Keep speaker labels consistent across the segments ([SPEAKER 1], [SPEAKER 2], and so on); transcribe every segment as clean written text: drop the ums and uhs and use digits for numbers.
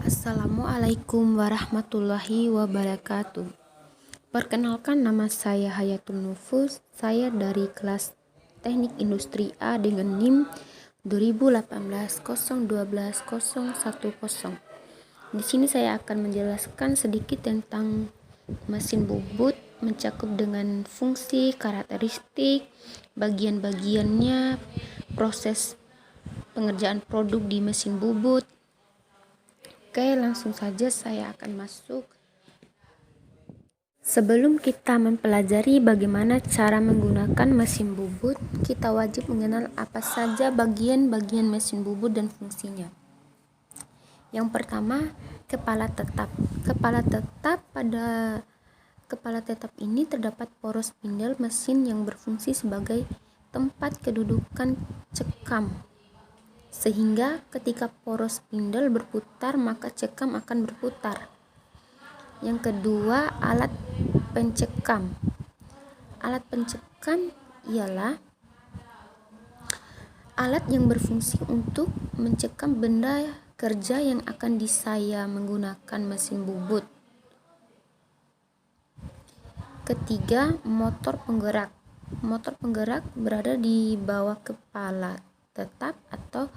[SPEAKER 1] Assalamualaikum warahmatullahi wabarakatuh. Perkenalkan, nama saya Hayatul Nufus. Saya dari kelas Teknik Industri A dengan NIM 2018 012 010. Di sini saya akan menjelaskan sedikit tentang mesin bubut, mencakup dengan fungsi, karakteristik, bagian-bagiannya, proses pengerjaan produk di mesin bubut. Oke, langsung saja saya akan masuk. Sebelum kita mempelajari bagaimana cara menggunakan mesin bubut, kita wajib mengenal apa saja bagian-bagian mesin bubut dan fungsinya. Yang pertama, kepala tetap. Pada kepala tetap ini terdapat poros spindle mesin yang berfungsi sebagai tempat kedudukan cekam, sehingga ketika poros spindle berputar maka cekam akan berputar. Yang kedua, alat pencekam. Alat pencekam ialah alat yang berfungsi untuk mencekam benda kerja yang akan disaya menggunakan mesin bubut. Ketiga, motor penggerak. Motor penggerak berada di bawah kepala tetap atau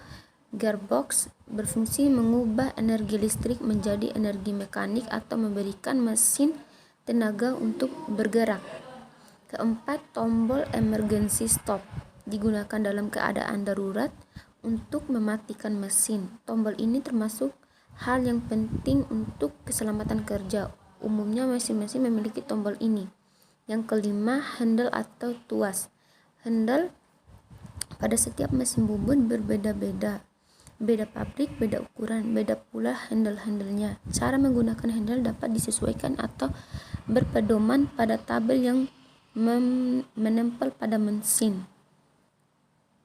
[SPEAKER 1] gearbox, berfungsi mengubah energi listrik menjadi energi mekanik atau memberikan mesin tenaga untuk bergerak. Keempat, tombol emergency stop digunakan dalam keadaan darurat untuk mematikan mesin. Tombol ini termasuk hal yang penting untuk keselamatan kerja. Umumnya mesin-mesin memiliki tombol ini. Yang kelima, handle atau tuas. Handle pada setiap mesin bubut berbeda-beda. Beda pabrik, beda ukuran, beda pula handle-handlenya. Cara menggunakan handle dapat disesuaikan atau berpedoman pada tabel yang menempel pada mesin.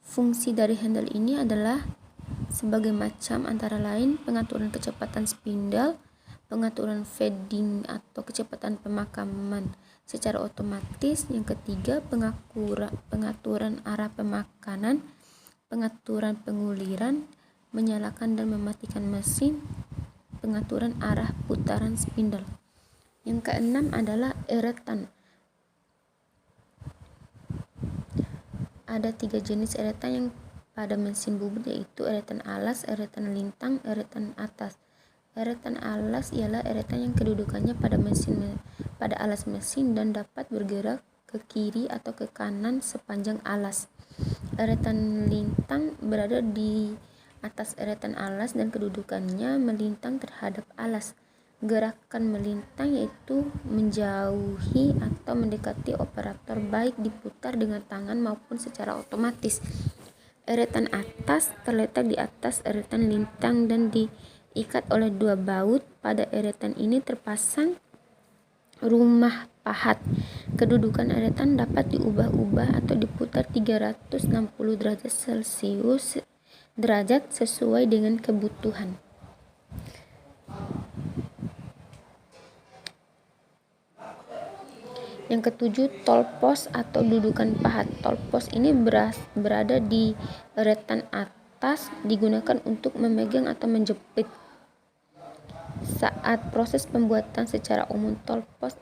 [SPEAKER 1] Fungsi dari handle ini adalah sebagai macam, antara lain pengaturan kecepatan spindle, pengaturan feeding atau kecepatan pemakaman secara otomatis. Yang ketiga, pengaturan arah pemakanan, pengaturan penguliran, menyalakan dan mematikan mesin, pengaturan arah putaran spindle. Yang keenam adalah eretan. Ada 3 jenis eretan yang pada mesin bubut, yaitu eretan alas, eretan lintang, eretan atas. Eretan alas ialah eretan yang kedudukannya pada alas mesin dan dapat bergerak ke kiri atau ke kanan sepanjang alas. Eretan lintang berada di atas eretan alas dan kedudukannya melintang terhadap alas. Gerakan melintang yaitu menjauhi atau mendekati operator, baik diputar dengan tangan maupun secara otomatis. Eretan atas terletak di atas eretan lintang dan diikat oleh 2 baut. Pada eretan ini terpasang rumah pahat. Kedudukan eretan dapat diubah-ubah atau diputar 360 derajat Celcius sesuai dengan kebutuhan. Yang ketujuh, tolpos atau dudukan pahat. Tolpos ini berada di eretan atas, digunakan untuk memegang atau menjepit. Saat proses pembuatan secara umum tolpos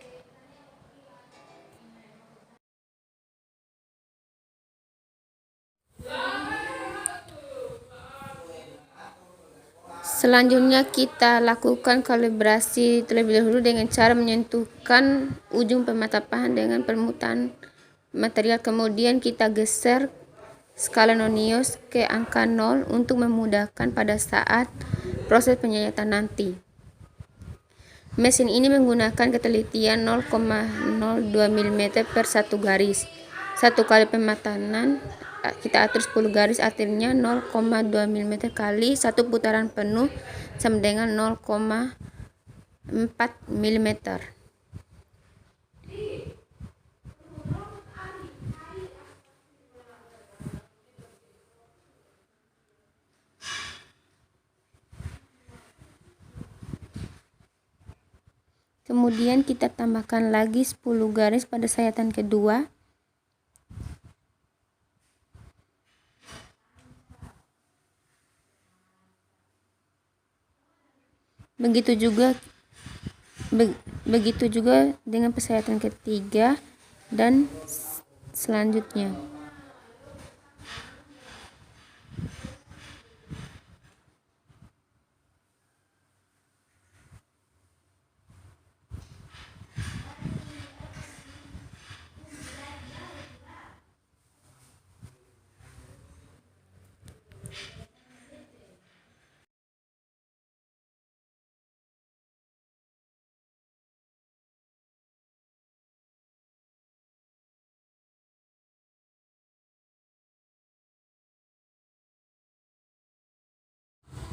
[SPEAKER 1] Selanjutnya kita lakukan kalibrasi terlebih dahulu dengan cara menyentuhkan ujung pemata pahat dengan permutaan material. Kemudian kita geser skala nonius ke angka 0 untuk memudahkan pada saat proses penyayatan nanti. Mesin ini menggunakan ketelitian 0,02 mm per 1 garis. Satu kali pematanan kita atur 10 garis, artinya 0,2 mm kali 1 putaran penuh sama dengan 0,4 mm. Kemudian kita tambahkan lagi 10 garis pada sayatan kedua. Begitu juga dengan persyaratan ketiga dan selanjutnya.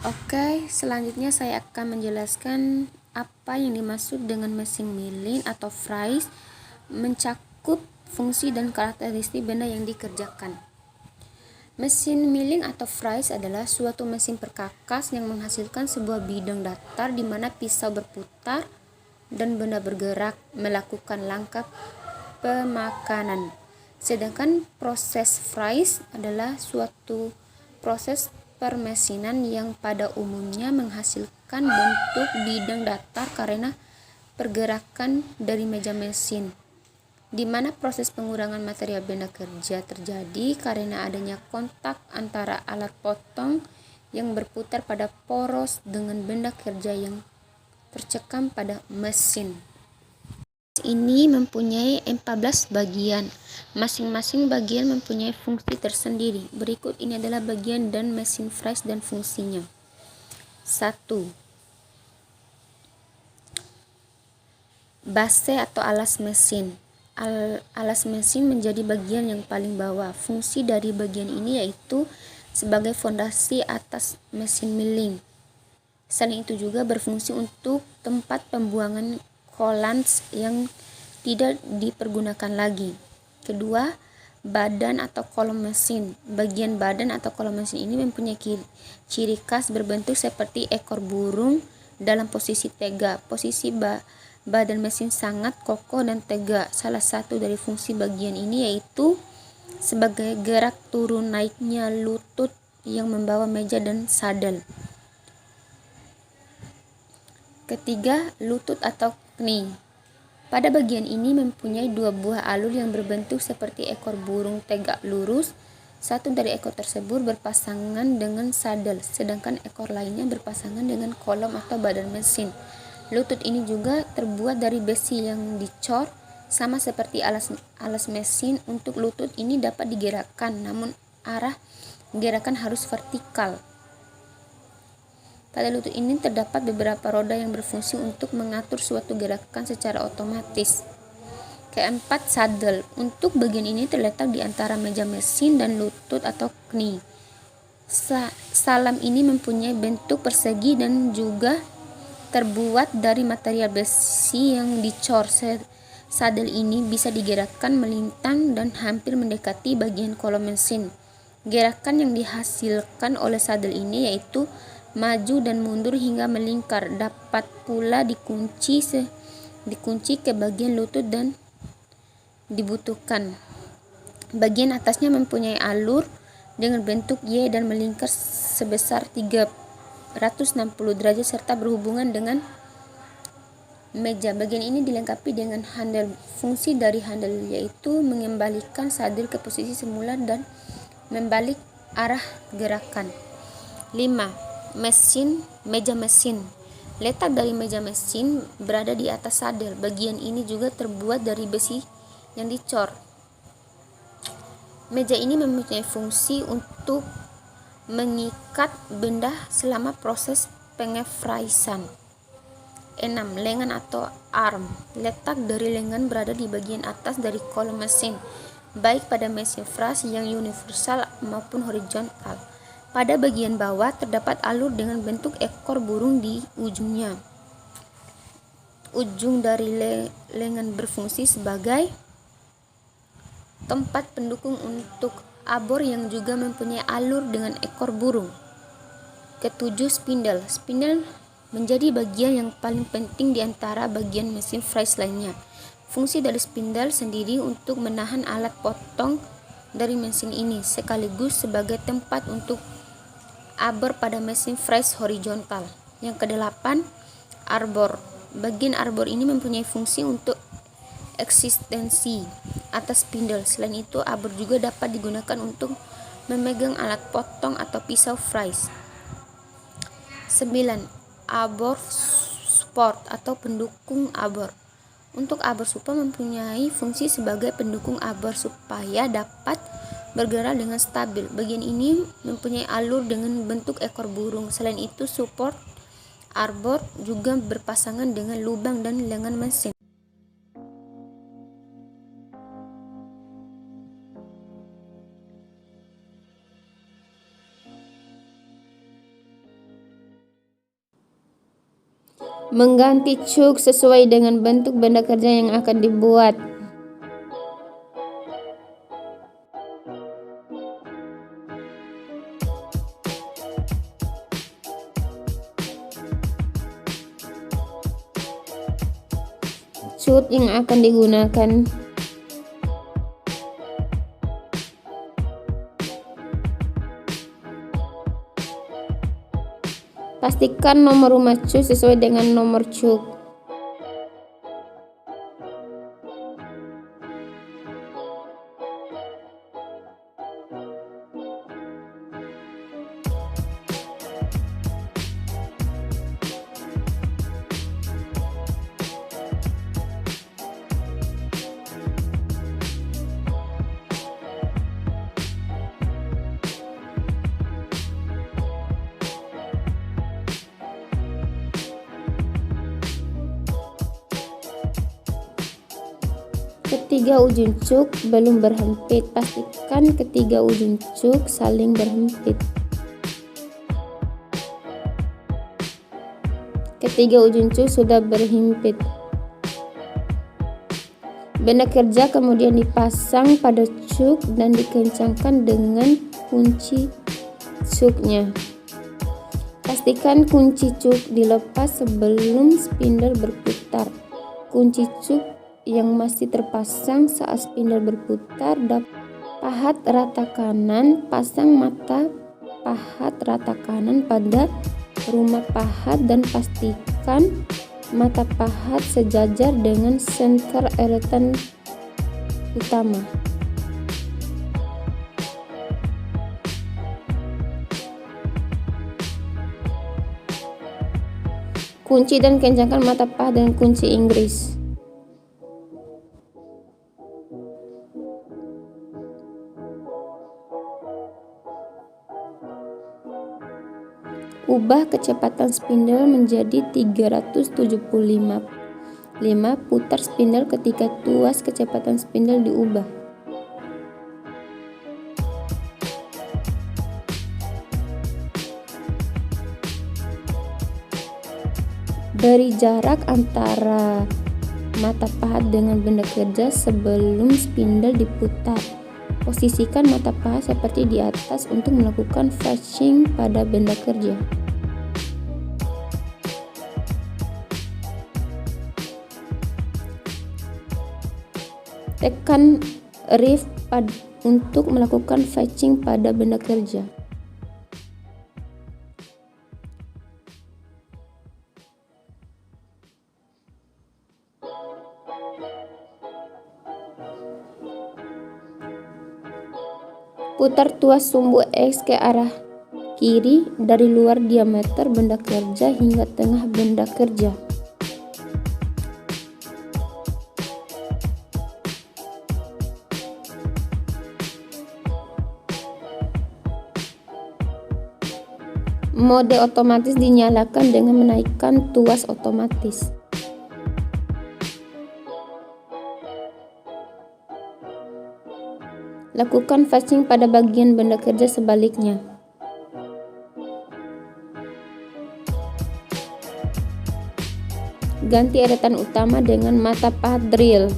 [SPEAKER 1] Oke, selanjutnya saya akan menjelaskan apa yang dimaksud dengan mesin milling atau fries, mencakup fungsi dan karakteristik benda yang dikerjakan. Mesin milling atau fries adalah suatu mesin perkakas yang menghasilkan sebuah bidang datar di mana pisau berputar dan benda bergerak melakukan langkah pemakanan. Sedangkan proses fries adalah suatu proses permesinan yang pada umumnya menghasilkan bentuk bidang datar karena pergerakan dari meja mesin, di mana proses pengurangan material benda kerja terjadi karena adanya kontak antara alat potong yang berputar pada poros dengan benda kerja yang tercekam pada mesin. Ini mempunyai 14 bagian. Masing-masing bagian mempunyai fungsi tersendiri. Berikut ini adalah bagian dan mesin fries dan fungsinya. 1. Base atau alas mesin. Alas mesin menjadi bagian yang paling bawah. Fungsi dari bagian ini yaitu sebagai fondasi atas mesin milling. Selain itu juga berfungsi untuk tempat pembuangan coolant yang tidak dipergunakan lagi. Kedua, badan atau kolom mesin. Bagian badan atau kolom mesin ini mempunyai ciri khas berbentuk seperti ekor burung dalam posisi tegak. Posisi badan mesin sangat kokoh dan tegak. Salah satu dari fungsi bagian ini yaitu sebagai gerak turun naiknya lutut yang membawa meja dan sadel. Ketiga, lutut atau knee. Pada bagian ini mempunyai dua buah alur yang berbentuk seperti ekor burung tegak lurus. Satu dari ekor tersebut berpasangan dengan sadel, sedangkan ekor lainnya berpasangan dengan kolom atau badan mesin. Lutut ini juga terbuat dari besi yang dicor, sama seperti alas mesin. Untuk lutut ini dapat digerakkan, namun arah gerakan harus vertikal. Pada lutut ini terdapat beberapa roda yang berfungsi untuk mengatur suatu gerakan secara otomatis. Keempat, sadel. Untuk bagian ini terletak di antara meja mesin dan lutut atau knee. Salam ini mempunyai bentuk persegi dan juga terbuat dari material besi yang dicor. Sadel ini bisa digerakkan melintang dan hampir mendekati bagian kolom mesin. Gerakan yang dihasilkan oleh sadel ini yaitu maju dan mundur hingga melingkar. Dapat pula dikunci ke bagian lutut dan dibutuhkan. Bagian atasnya mempunyai alur dengan bentuk Y dan melingkar sebesar 360 derajat serta berhubungan dengan meja. Bagian ini dilengkapi dengan handle. Fungsi dari handle yaitu mengembalikan sadel ke posisi semula dan membalik arah gerakan. 5. Meja mesin. Letak dari meja mesin berada di atas sadel. Bagian ini juga terbuat dari besi yang dicor. Meja ini mempunyai fungsi untuk mengikat benda selama proses pengefraisan. 6. Lengan atau arm. Letak dari lengan berada di bagian atas dari kolom mesin, baik pada mesin fries yang universal maupun horizontal. Pada bagian bawah terdapat alur dengan bentuk ekor burung di ujungnya. Ujung dari lengan berfungsi sebagai tempat pendukung untuk abor yang juga mempunyai alur dengan ekor burung. Ketujuh, spindle. Spindle menjadi bagian yang paling penting di antara bagian mesin fries lainnya. Fungsi dari spindle sendiri untuk menahan alat potong dari mesin ini, sekaligus sebagai tempat untuk abor pada mesin fries horizontal. Yang kedelapan, arbor. Bagian arbor ini mempunyai fungsi untuk eksistensi atas spindle. Selain itu, arbor juga dapat digunakan untuk memegang alat potong atau pisau fries. 9. Arbor support atau pendukung arbor. Untuk arbor support mempunyai fungsi sebagai pendukung arbor supaya dapat bergerak dengan stabil. Bagian ini mempunyai alur dengan bentuk ekor burung. Selain itu, support arbor juga berpasangan dengan lubang dan lengan mesin. Mengganti cuk sesuai dengan bentuk benda kerja yang akan dibuat. Cut yang akan digunakan. Pastikan nomor rumah cuk sesuai dengan nomor cuk. Ketiga ujung cuk belum berhempit. Pastikan ketiga ujung cuk saling berhempit. Ketiga ujung cuk sudah berhimpit. Benda kerja kemudian dipasang pada cuk dan dikencangkan dengan kunci cuknya. Pastikan kunci cuk dilepas sebelum spindle berputar. Kunci cuk yang masih terpasang saat spindle berputar dapat pahat rata kanan. Pasang mata pahat rata kanan pada rumah pahat dan pastikan mata pahat sejajar dengan senter eretan utama. Kunci dan kencangkan mata pahat dengan kunci Inggris. Ubah kecepatan spindle menjadi 375. Putar spindle ketika tuas kecepatan spindle diubah. Beri jarak antara mata pahat dengan benda kerja sebelum spindle diputar. Posisikan mata pahat seperti di atas untuk melakukan fetching pada benda kerja. Tekan reef untuk melakukan fetching pada benda kerja. Putar tuas sumbu X ke arah kiri dari luar diameter benda kerja hingga tengah benda kerja. Mode otomatis dinyalakan dengan menaikkan tuas otomatis. Lakukan fetching pada bagian benda kerja sebaliknya. Ganti eretan utama dengan mata pahat drill.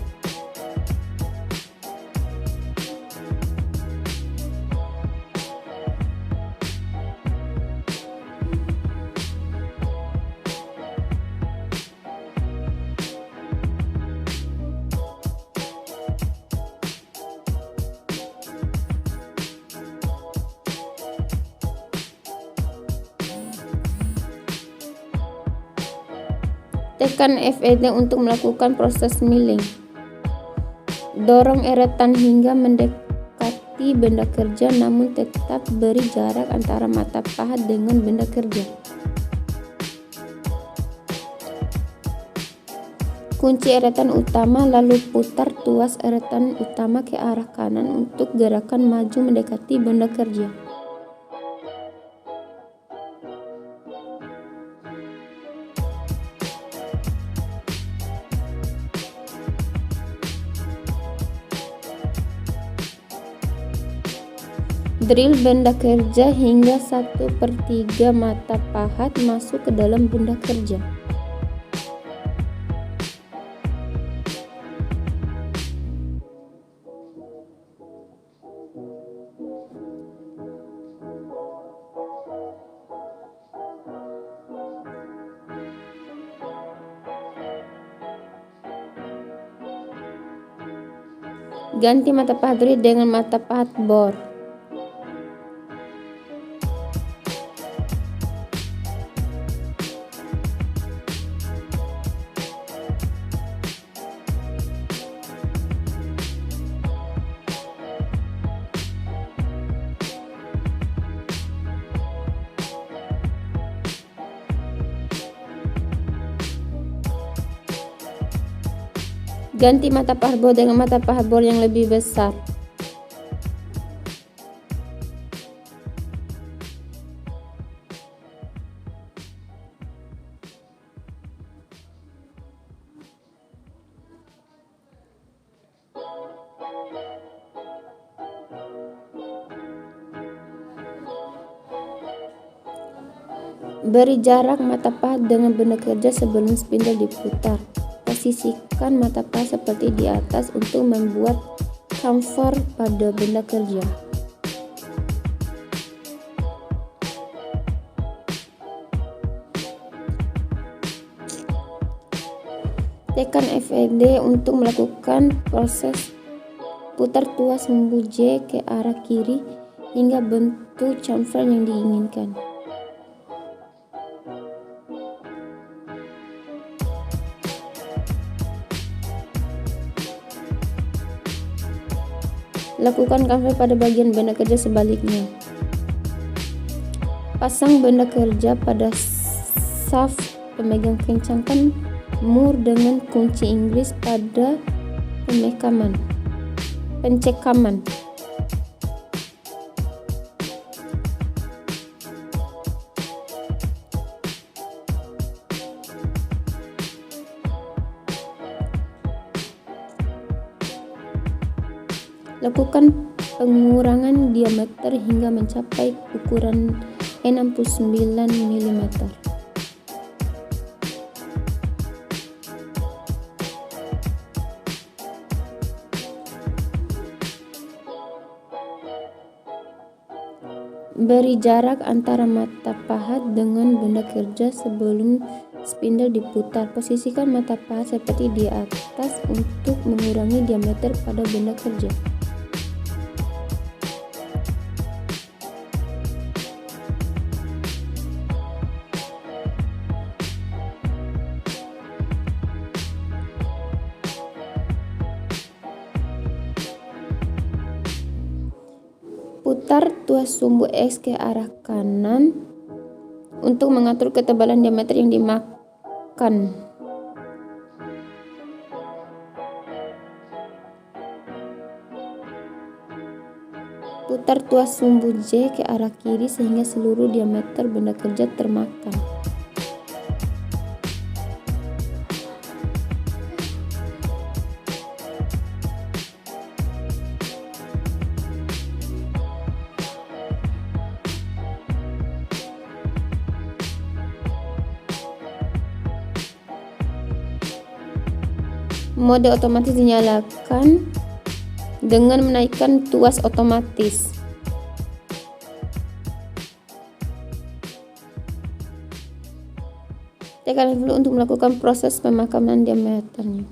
[SPEAKER 1] Tekan FED untuk melakukan proses milling. Dorong eretan hingga mendekati benda kerja, namun tetap beri jarak antara mata pahat dengan benda kerja. Kunci eretan utama, lalu putar tuas eretan utama ke arah kanan untuk gerakan maju mendekati benda kerja. Drill benda kerja hingga 1/3 mata pahat masuk ke dalam benda kerja. Ganti mata pahat drill dengan mata pahat bor. Ganti mata pahat bor dengan mata pahat bor yang lebih besar. Beri jarak mata pahat dengan benda kerja sebelum spindle diputar. Posisikan mata pahat seperti di atas untuk membuat chamfer pada benda kerja. Tekan FED untuk melakukan proses putar tuas sumbu J ke arah kiri hingga bentuk chamfer yang diinginkan. Lakukan chamfer pada bagian benda kerja sebaliknya. Pasang benda kerja pada shaft pemegang, kencangkan mur dengan kunci Inggris pada pencekaman. Lakukan pengurangan diameter hingga mencapai ukuran 69 mm. Beri jarak antara mata pahat dengan benda kerja sebelum spindle diputar. Posisikan mata pahat seperti di atas untuk mengurangi diameter pada benda kerja. Putar tuas sumbu X ke arah kanan untuk mengatur ketebalan diameter yang dimakan. Putar tuas sumbu J ke arah kiri sehingga seluruh diameter benda kerja termakan. Mode otomatis dinyalakan dengan menaikkan tuas otomatis. Tekan dulu untuk melakukan proses pemakaman diameternya.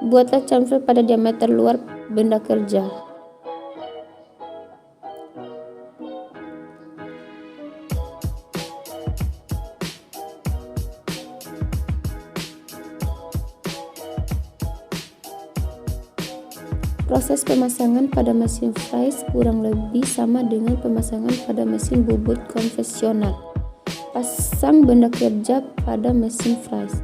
[SPEAKER 1] Buatlah chamfer pada diameter luar benda kerja. Proses pemasangan pada mesin fries kurang lebih sama dengan pemasangan pada mesin bubut konvensional. Pasang benda kerja pada mesin fries.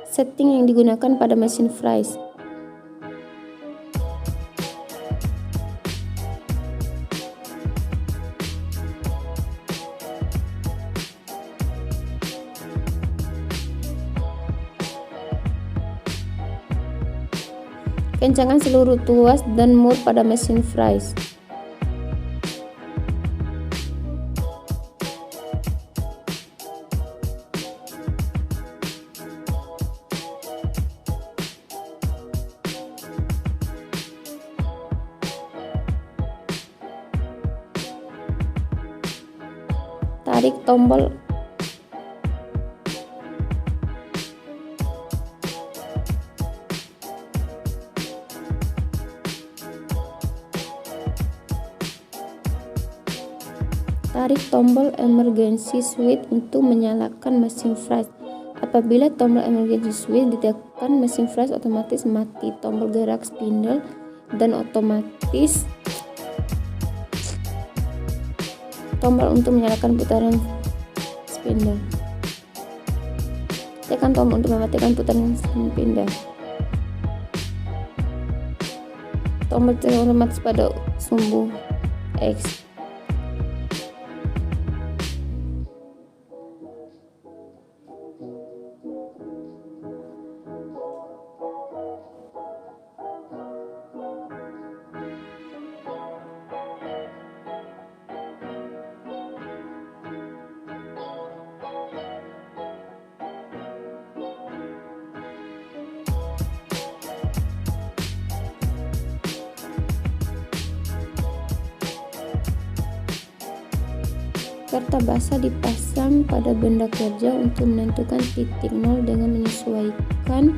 [SPEAKER 1] Setting yang digunakan pada mesin fries. Kencangan seluruh tuas dan mur pada mesin fries. Tarik tombol emergency switch untuk menyalakan mesin fries. Apabila tombol emergency switch ditekan, mesin fries otomatis mati. Tombol gerak spindle dan otomatis tombol untuk menyalakan putaran spindle. Tekan tombol untuk mematikan putaran spindle. Tombol otomatis pada sumbu X. Kertas basah dipasang pada benda kerja untuk menentukan titik nol dengan menyesuaikan